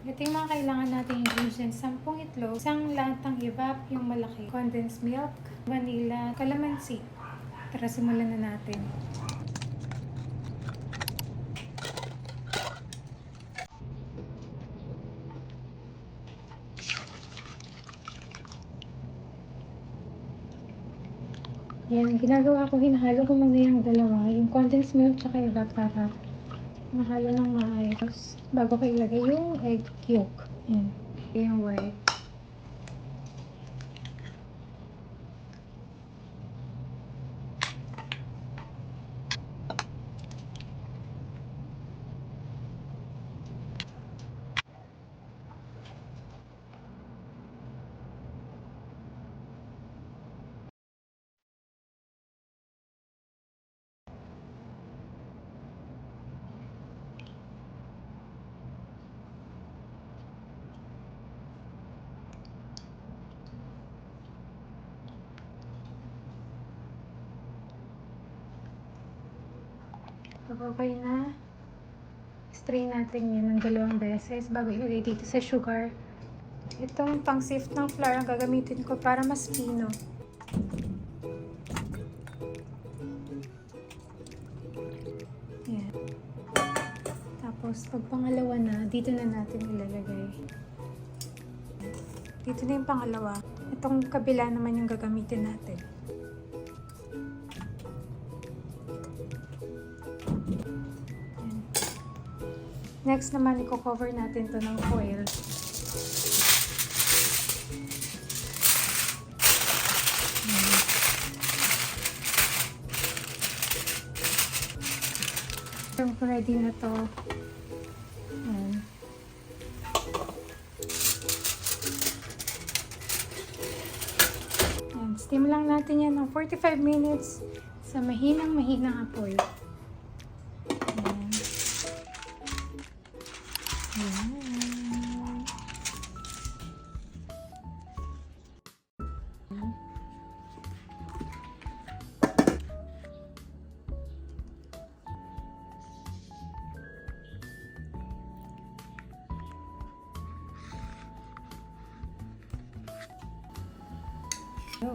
Ito yung mga kailangan natin ingredients. 10 itlog, isang latang evap, yung malaki, condensed milk, vanilla, calamansi. Tara, simulan na natin. Yan, ginagawa ko, hinahalo ko muna yung dalawa, yung condensed milk tsaka evap para mahalo ng maayos bago ko ilagay yung egg yolk. Yan, yung white. Okay na. Strain natin yun ng 2 beses bago ilagay dito sa sugar. Itong pang-sift ng flour ang gagamitin ko para mas pino. Yan. Tapos, pag pangalawa na, dito na natin ilalagay. Dito na yung pangalawa. Itong kabila naman yung gagamitin natin. Next naman, i-cover natin to ng foil. Yung ready na to. Ayan. Ayan. Steam lang natin yan ng 45 minutes sa mahinang apoy. Ayan. Ayan. Go.